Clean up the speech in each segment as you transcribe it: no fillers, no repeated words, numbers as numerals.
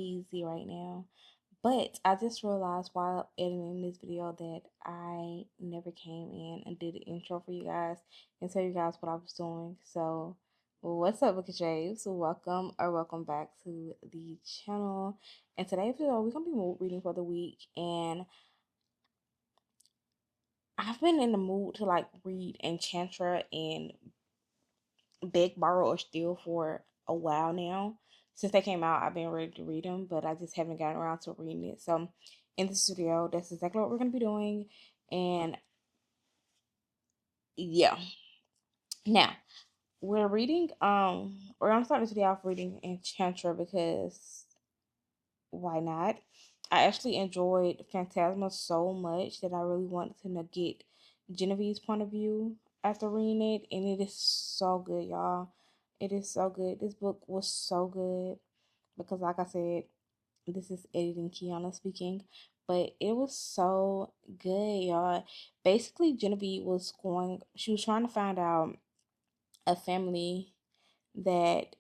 crazy right now. But I just realized while editing this video that I never came in and did the intro for you guys and tell you guys what I was doing. So, what's up, Bookish? So, welcome back to the channel. And today's video, we're gonna be mood reading for the week, and I've been in the mood to like read Enchantra and beg, borrow, or steal for a while now. Since they came out, I've been ready to read them, but I just haven't gotten around to reading it. So, in this video, that's exactly what we're going to be doing. And yeah, now we're going to start this video off reading Enchantra because why not? I actually enjoyed Phantasma so much that I really wanted to get Genevieve's point of view after reading it, and it is so good, y'all. It is so good. This book was so good because, like I said, this is editing Kiana speaking, but it was so good, y'all. Basically, she was trying to find out a family that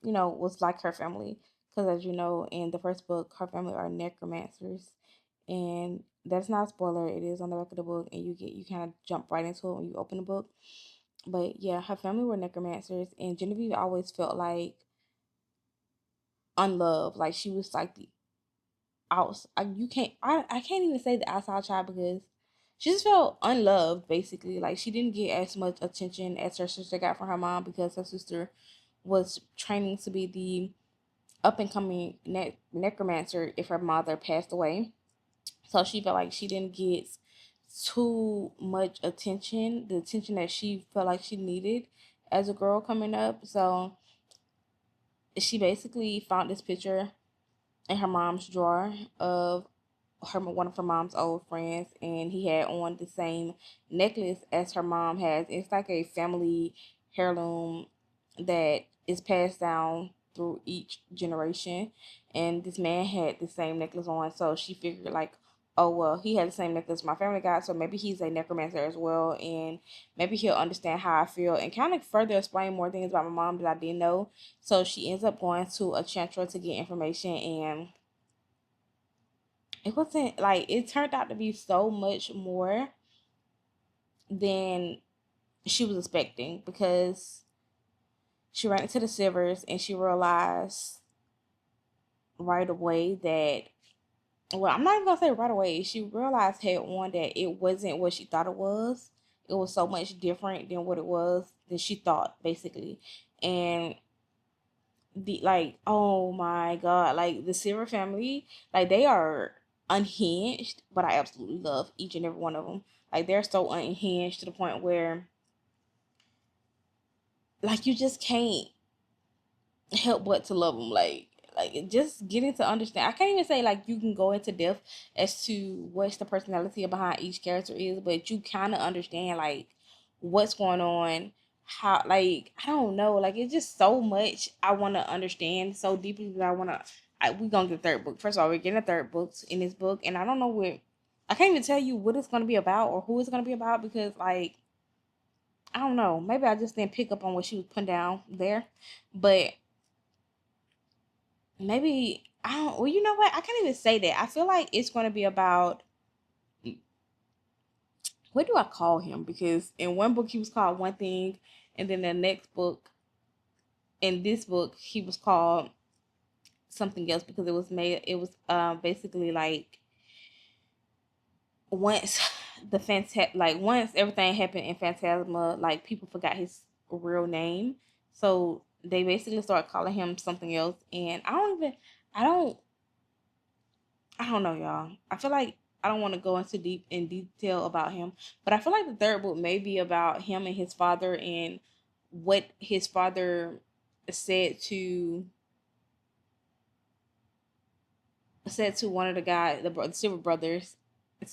was like her family. Because as you know, in the first book, her family are necromancers. And that's not a spoiler. It is on the back of the book, and you kind of jump right into it when you open the book. But yeah, her family were necromancers, and Genevieve always felt like unloved. Like she was like the out. I can't even say the outside child because she just felt unloved. Basically, like she didn't get as much attention as her sister got from her mom because her sister was training to be the up and coming necromancer if her mother passed away. So she felt like she didn't get too much attention, the attention that she felt like she needed as a girl coming up. So she basically found this picture in her mom's drawer of one of her mom's old friends, and he had on the same necklace as her mom has. It's like a family heirloom that is passed down through each generation, and this man had the same necklace on, so she figured like, oh well, he had the same necklace my family got, so maybe he's a necromancer as well, and maybe he'll understand how I feel and kind of further explain more things about my mom that I didn't know. So she ends up going to Enchantra to get information, and it wasn't like, it turned out to be so much more than she was expecting because she ran into the Silvers and she realized right away that, well, I'm not even gonna say right away, she realized head on that it wasn't what she thought it was. It was so much different than what it was than she thought, basically. And the like, oh my god, like the Silver family, like they are unhinged, but I absolutely love each and every one of them. Like they're so unhinged to the point where like you just can't help but to love them. Like just getting to understand. I can't even say like you can go into depth as to what's the personality behind each character is, but you kind of understand like what's going on, how, like I don't know, like it's just so much I want to understand so deeply that I want to. We gonna get a third book. First of all, we're getting a third book in this book, and I don't know what. I can't even tell you what it's gonna be about or who it's gonna be about because like I don't know. Maybe I just didn't pick up on what she was putting down there, but maybe I don't. Well, you know what? I can't even say that. I feel like it's going to be about, what do I call him? Because in one book he was called one thing, and then the next book, in this book, he was called something else because it was made. It was basically like once once everything happened in Phantasma, like people forgot his real name, so they basically started calling him something else, and I don't I don't know, y'all. I feel like I don't want to go into deep in detail about him, but I feel like the third book may be about him and his father and what his father said to one of the guys, the Silver brothers,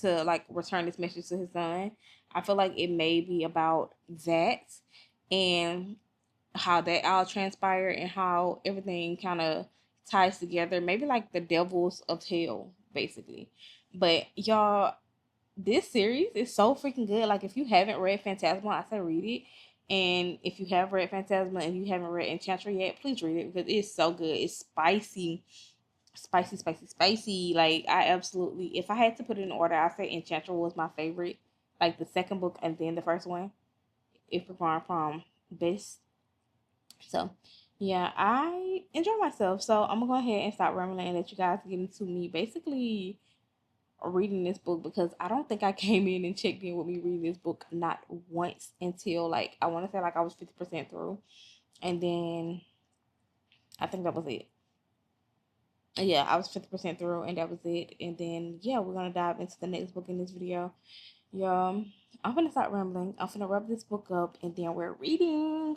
to like return this message to his son. I feel like it may be about that and how that all transpired and how everything kind of ties together. Maybe like the devils of hell, basically. But y'all, this series is so freaking good. Like if you haven't read Phantasma, I say read it. And if you have read Phantasma and you haven't read Enchantra yet, please read it because it's so good. It's spicy, spicy, spicy, spicy. Like, I absolutely, if I had to put it in order, I'd say Enchantra was my favorite. Like the second book and then the first one, if we're going from best. So, yeah, I enjoy myself. So I'm gonna go ahead and stop rambling and let you guys get into me basically reading this book, because I don't think I came in and checked in with me reading this book not once until, like, I want to say like I was 50% through, and then I think that was it. Yeah, I was 50% through and that was it. And then yeah, we're gonna dive into the next book in this video. Yeah, I'm gonna start rambling. I'm gonna wrap this book up and then we're reading.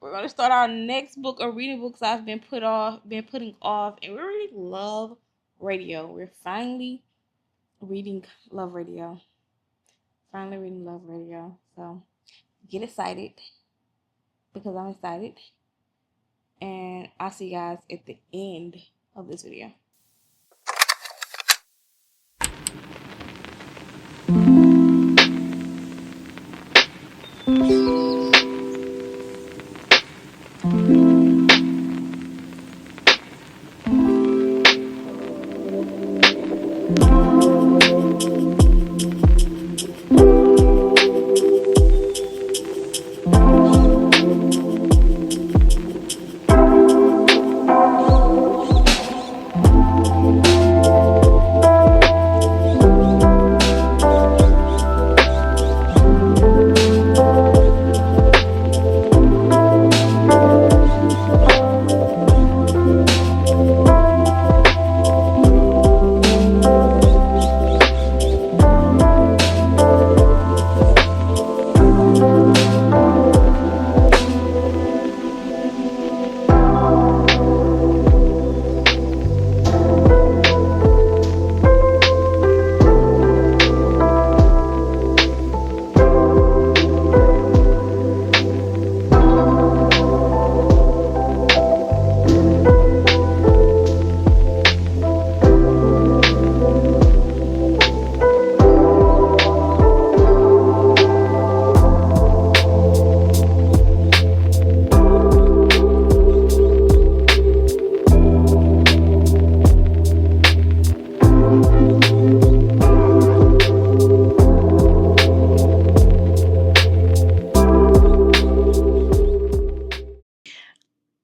We're gonna start our next book of reading books I've been putting off, and we're reading Love Radio. We're finally reading Love Radio. Finally reading Love Radio. So get excited because I'm excited. And I'll see you guys at the end of this video.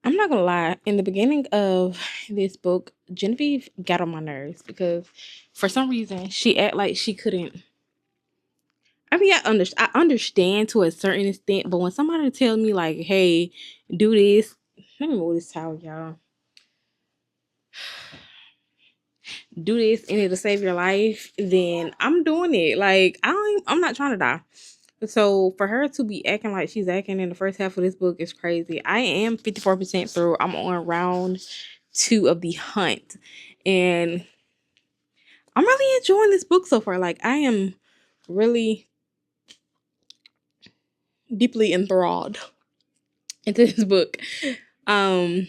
I'm not gonna lie, in the beginning of this book, Genevieve got on my nerves because for some reason she act like she couldn't. I mean, I understand to a certain extent, but when somebody tells me like, "Hey, do this," let me move this towel, y'all. Do this and it'll save your life, then I'm doing it. Like, I'm not trying to die. So for her to be acting like she's acting in the first half of this book is crazy. I am 54% through. I'm on round 2 of the hunt, and I'm really enjoying this book so far. Like, I am really deeply enthralled into this book. Um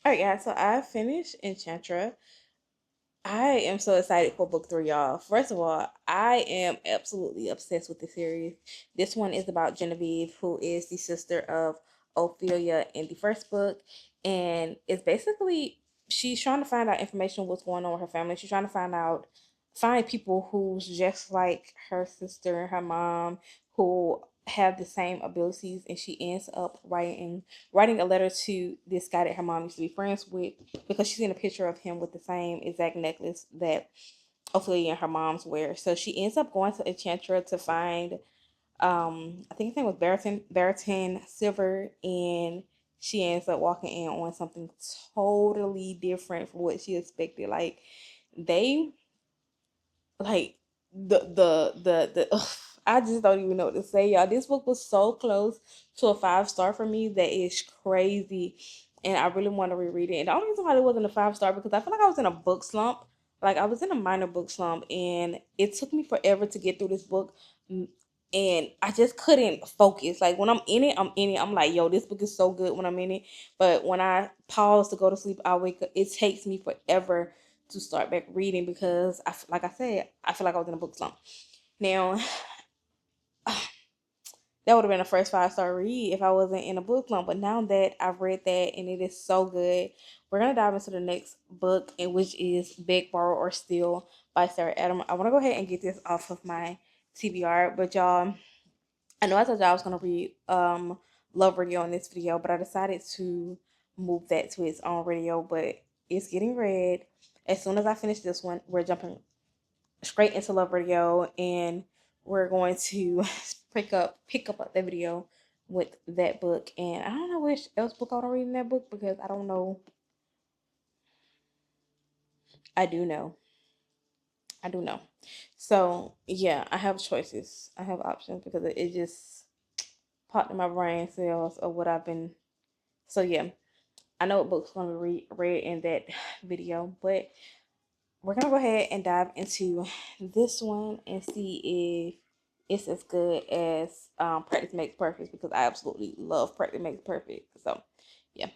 all right, guys, so I finished Enchantra. I am so excited for book 3, y'all. First of all, I am absolutely obsessed with the series. This one is about Genevieve, who is the sister of Ophelia in the first book. And it's basically, she's trying to find out information what's going on with her family. She's trying to find people who's just like her sister and her mom, who have the same abilities, and she ends up writing a letter to this guy that her mom used to be friends with, because she's seen a picture of him with the same exact necklace that Ophelia and her mom's wear. So she ends up going to Enchantra to find, I think his name was Baratin Silver, and she ends up walking in on something totally different from what she expected. Like, they, like, the ugh, I just don't even know what to say, y'all. This book was so close to a 5 star for me that is crazy. And I really want to reread it. And the only reason why it wasn't a 5 star because I feel like I was in a book slump. Like I was in a minor book slump and it took me forever to get through this book. And I just couldn't focus. Like when I'm in it, I'm in it. I'm like, yo, this book is so good when I'm in it. But when I pause to go to sleep, I wake up. It takes me forever to start back reading because like I said, I feel like I was in a book slump. Now, that would have been a first 5 star read if I wasn't in a book club. But now that I've read that and it is so good, we're gonna dive into the next book, and which is Beg, Borrow, or Steal by Sarah Adam. I want to go ahead and get this off of my TBR, but y'all, I know I told y'all I was gonna read Love Radio in this video, but I decided to move that to its own radio. But it's getting read. As soon as I finish this one, we're jumping straight into Love Radio, and we're going to pick up the video with that book. And I don't know which else book I want to read in that book because I don't know. I do know. I do know. So yeah, I have choices. I have options because it just popped in my brain cells of what I've been. So yeah, I know what book's going to be read in that video, but we're gonna go ahead and dive into this one and see if it's as good as Practice Makes Perfect because I absolutely love Practice Makes Perfect. So, yeah.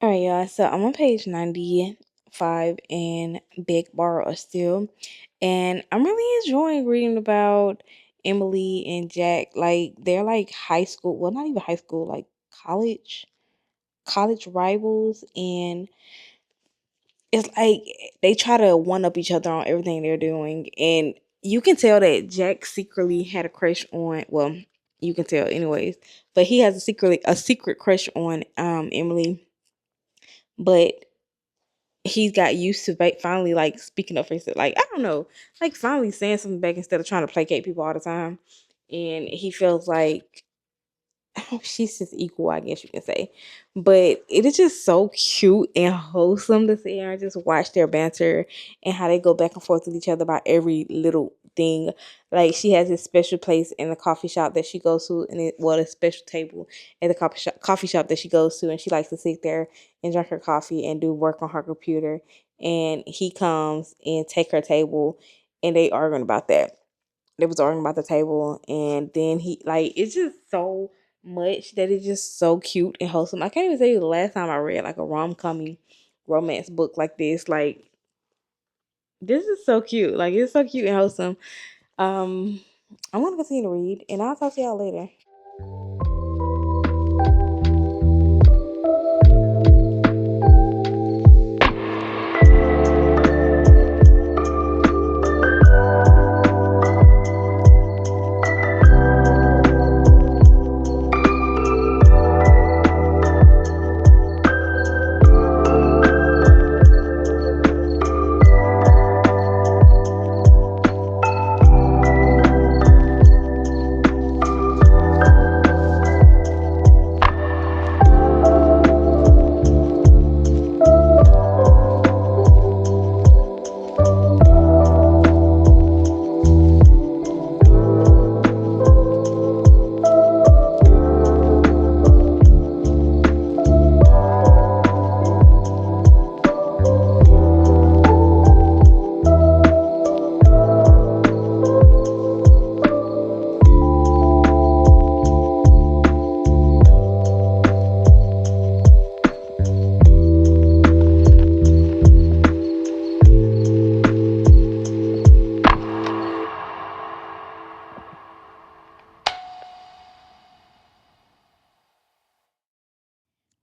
All right, y'all. So I'm on page 95 in Big Borrow or Steal, and I'm really enjoying reading about Emily and Jack. Like they're like high school, well, not even high school, like college rivals, and it's like they try to one up each other on everything they're doing, and you can tell that Jack secretly had a crush on. Well, you can tell, anyways, but he has a secret crush on Emily, but he got used to finally like speaking up for himself. Like I don't know, like finally saying something back instead of trying to placate people all the time. And he feels like she's just equal, I guess you can say. But it is just so cute and wholesome to see and just watch their banter and how they go back and forth with each other about every little thing. Like she has this special place in the coffee shop that she goes to, and a special table at the coffee shop that she goes to, and she likes to sit there and drink her coffee and do work on her computer. And he comes and take her table, and they arguing about that. They was arguing about the table, and then he like it's just so much that it's just so cute and wholesome. I can't even tell you the last time I read like a rom-com romance book like this. Like This is so cute. Like it's so cute and wholesome. Um, I'm gonna continue to read, and I'll talk to y'all later.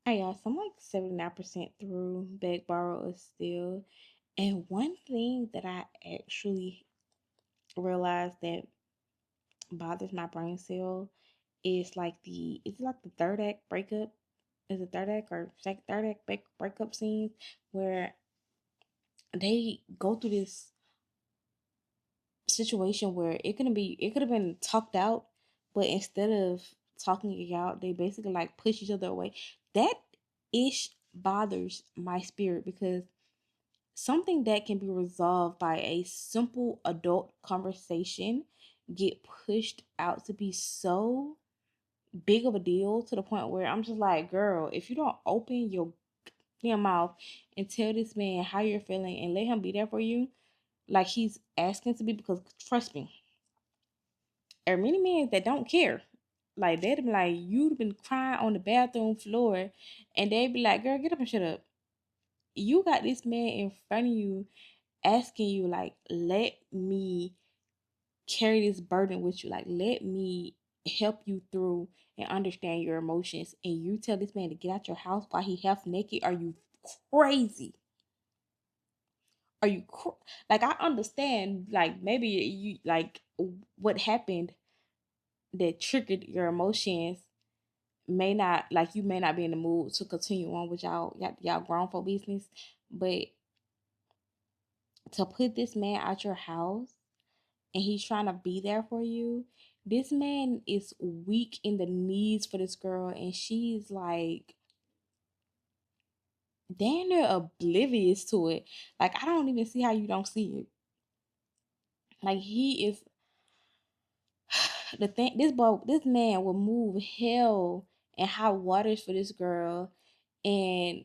Hey y'all, so I'm like 79% through Beg, Borrow, or Steal. And one thing that I actually realized that bothers my brain cell is like the third act breakup? Is it third act or third act breakup scenes where they go through this situation where it could have been talked out, but instead of talking it out, they basically like push each other away. That ish bothers my spirit because something that can be resolved by a simple adult conversation get pushed out to be so big of a deal to the point where I'm just like, girl, if you don't open your damn mouth and tell this man how you're feeling and let him be there for you, like he's asking to be, because trust me, there are many men that don't care. Like they'd be like, you'd been crying on the bathroom floor, and they'd be like, girl, get up and shut up. You got this man in front of you asking you, like, let me carry this burden with you. Like, let me help you through and understand your emotions. And you tell this man to get out your house while he half naked. Are you crazy? Are you like, I understand, like, maybe you like what happened that triggered your emotions may not, like, you may not be in the mood to continue on with y'all grown for business, but to put this man out your house and he's trying to be there for you, this man is weak in the knees for this girl, and she's like damn near oblivious to it. Like, I don't even see how you don't see it. Like, he is the thing. This man will move hell and high waters for this girl, and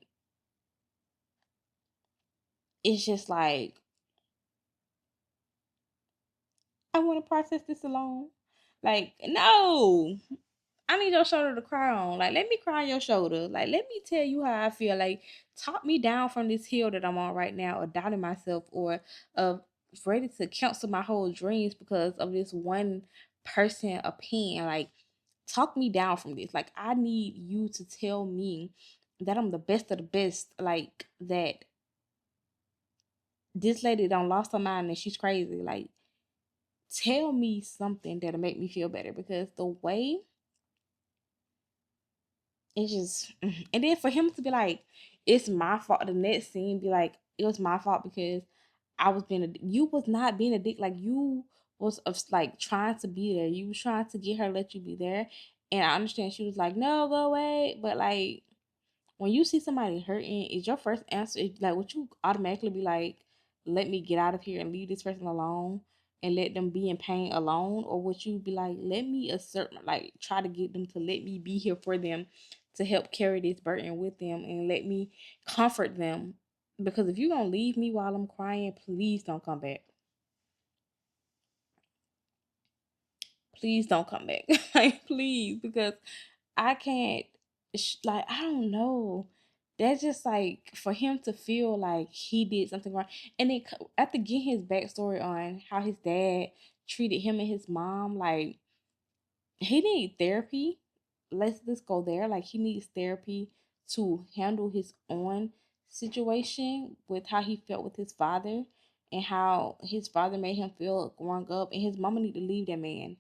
it's just like, I want to process this alone. Like, no, I need your shoulder to cry on. Like, let me cry on your shoulder. Like, let me tell you how I feel. Like, talk me down from this hill that I'm on right now, or doubting myself, or of ready to cancel my whole dreams because of this one person opinion. Like, talk me down from this. Like, I need you to tell me that I'm the best of the best. Like, that this lady don't lost her mind and she's crazy. Like, tell me something that'll make me feel better, because the way it's just and then for him to be like, it's my fault, the next scene be like, it was my fault because I was being a you was not being a dick. Like, you was like trying to be there, you was trying to get her to let you be there, and I understand she was like, no, go away, but like, when you see somebody hurting, is your first answer like, would you automatically be like, let me get out of here and leave this person alone and let them be in pain alone? Or would you be like, let me assert, like, try to get them to let me be here for them to help carry this burden with them and let me comfort them? Because if you're gonna leave me while I'm crying, please don't come back. Please don't come back. Like, please, because I can't, like, I don't know. That's just like for him to feel like he did something wrong. And then after getting his backstory on how his dad treated him and his mom, like he need therapy. Let's just go there. Like he needs therapy to handle his own situation with how he felt with his father and how his father made him feel growing up. And his mama need to leave that man.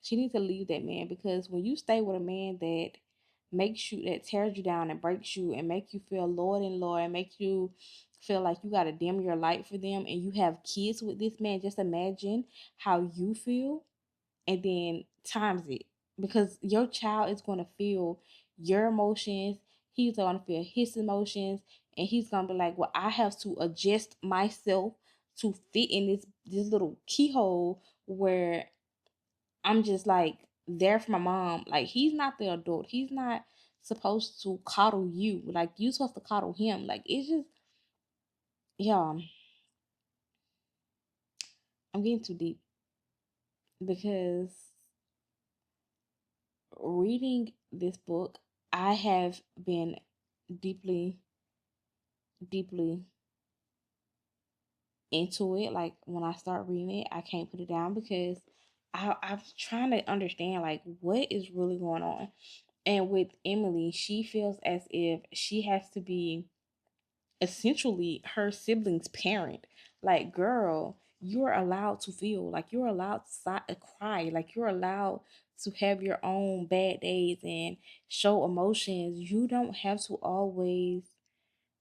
She needs to leave that man because when you stay with a man that makes you that tears you down and breaks you and make you feel lower and lower and make you feel like you gotta dim your light for them and you have kids with this man, just imagine how you feel and then times it because your child is going to feel your emotions, he's going to feel his emotions, and he's going to be like, well, I have to adjust myself to fit in this little keyhole where I'm just like there for my mom. Like he's not the adult, he's not supposed to coddle you, like you supposed to coddle him. Like it's just, yeah, I'm getting too deep because reading this book, I have been deeply, deeply into it. Like when I start reading it, I can't put it down because I'm trying to understand like what is really going on. And with Emily, she feels as if she has to be essentially her sibling's parent. Like, girl, you're allowed to feel, like you're allowed to cry, like you're allowed to have your own bad days and show emotions. You don't have to always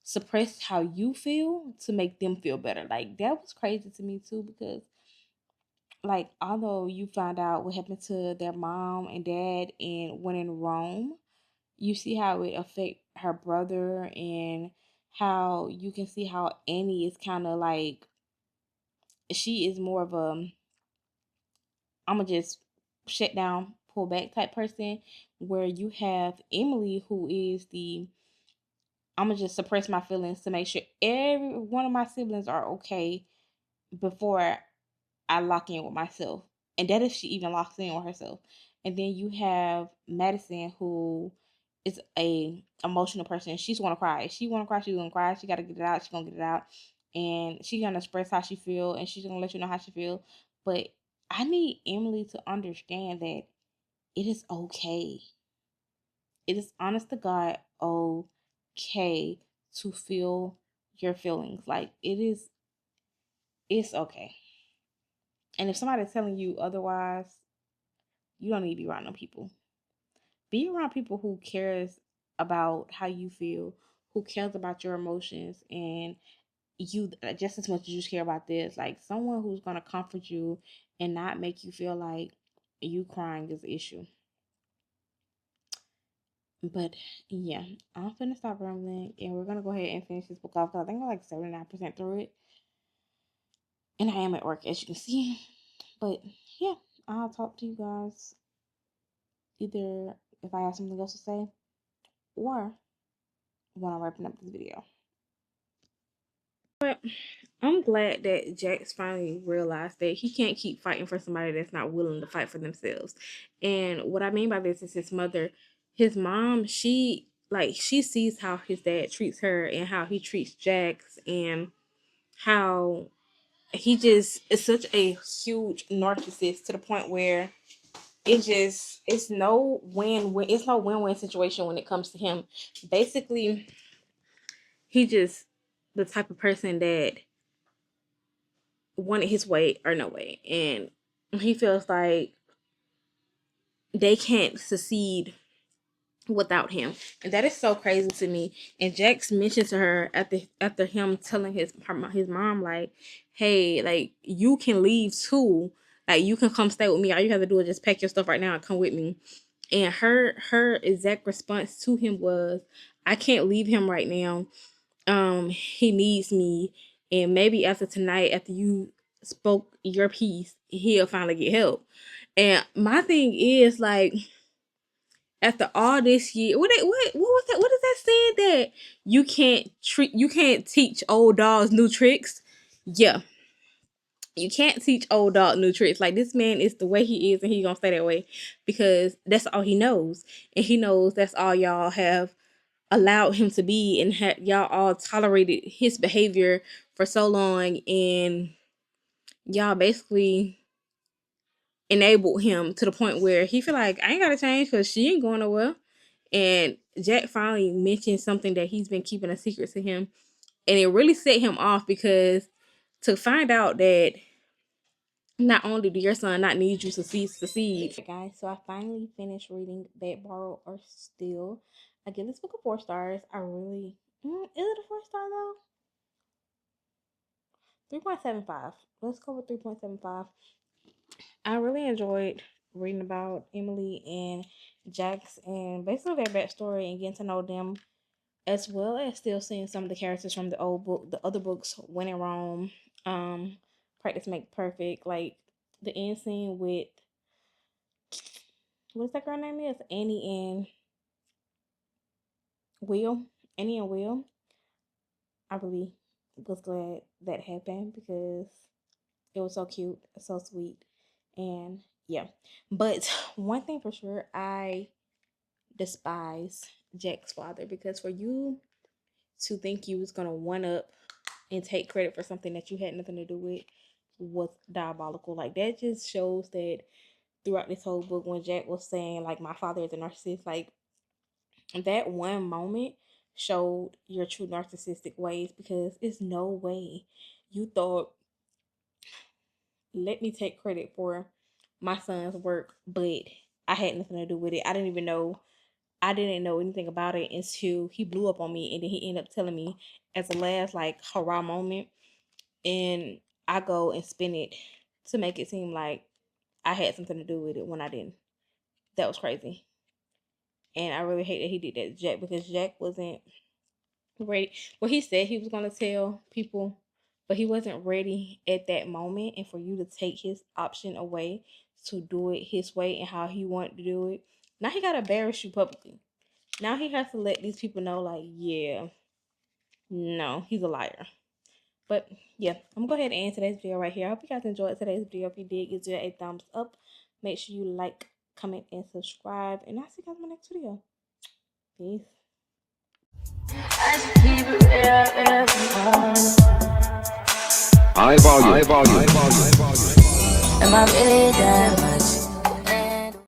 suppress how you feel to make them feel better. Like that was crazy to me too because like although you found out what happened to their mom and dad and when in Rome, you see how it affect her brother and how you can see how Annie is kind of like she is more of a I'm gonna just shut down, pull back type person, where you have Emily who is the I'm gonna just suppress my feelings to make sure every one of my siblings are okay before I lock in with myself. And that if she even locks in with herself. And then you have Madison who is a emotional person. She's gonna cry. If she wanna cry, she's gonna cry. She gotta get it out, she's gonna get it out. And she's gonna express how she feel and she's gonna let you know how she feel. But I need Emily to understand that it is okay. It is honest to God okay to feel your feelings. Like it's okay. And if somebody's telling you otherwise, you don't need to be around them people. Be around people who cares about how you feel, who cares about your emotions, and you just as much as you care about this. Like someone who's gonna comfort you and not make you feel like you crying is an issue. But yeah, I'm finna stop rambling, and we're gonna go ahead and finish this book off. 'Cause I think we're like 79% through it, and I am at work as you can see. But yeah, I'll talk to you guys either if I have something else to say or when I'm wrapping up this video. But I'm glad that Jax finally realized that he can't keep fighting for somebody that's not willing to fight for themselves. And what I mean by this is his mother, his mom, she sees how his dad treats her and how he treats Jax and how he just is such a huge narcissist to the point where it's no win-win situation when it comes to him. Basically, he just the type of person that wanted his way or no way, and he feels like they can't succeed without him, and that is so crazy to me. And Jax mentioned to her after him telling his mom like, hey, like you can leave too, like you can come stay with me, all you have to do is just pack your stuff right now and come with me. And her exact response to him was, I can't leave him right now, he needs me, and maybe after tonight, after you spoke your piece, he'll finally get help. And my thing is like, after all this year, what was that? What is that saying that you can't teach old dogs new tricks? Yeah, you can't teach old dog new tricks. Like this man is the way he is, and he gonna stay that way because that's all he knows, and he knows that's all y'all have allowed him to be, and y'all all tolerated his behavior for so long, and y'all basically enabled him to the point where he feel like I ain't gotta change because she ain't going nowhere. And Jack finally mentioned something that he's been keeping a secret to him, and it really set him off, because to find out that not only do your son not need you to succeed. Guys, so I finally finished reading Bed, Borrow, or Steal. I give this book a 4 stars. I really, is it a 4-star though? 3.75. Let's go with 3.75. I really enjoyed reading about Emily and Jax and basically their backstory and getting to know them, as well as still seeing some of the characters from the old book, the other books, When in Rome, Practice Make Perfect, like the end scene with, what's that girl name is? Will. Annie and Will. I really was glad that happened because it was so cute, so sweet, and yeah. But one thing for sure, I despise Jack's father, because for you to think you was gonna one up and take credit for something that you had nothing to do with was diabolical. Like, that just shows that throughout this whole book, when Jack was saying like my father is a narcissist, like that one moment showed your true narcissistic ways, because it's no way you thought, let me take credit for my son's work, but I had nothing to do with it. I didn't know anything about it until he blew up on me, and then he ended up telling me as a last like hurrah moment, and I go and spin it to make it seem like I had something to do with it when I didn't. That was crazy. And I really hate that he did that to Jack, because Jack wasn't ready. Well, he said he was going to tell people, but he wasn't ready at that moment. And for you to take his option away to do it his way and how he wanted to do it, now he got to embarrass you publicly. Now he has to let these people know, like, yeah, no, he's a liar. But yeah, I'm gonna go ahead and end today's video right here. I hope you guys enjoyed today's video. If you did, give it a thumbs up. Make sure you like, comment, and subscribe. And I'll see you guys in my next video. Peace. High volume. Am I really that much?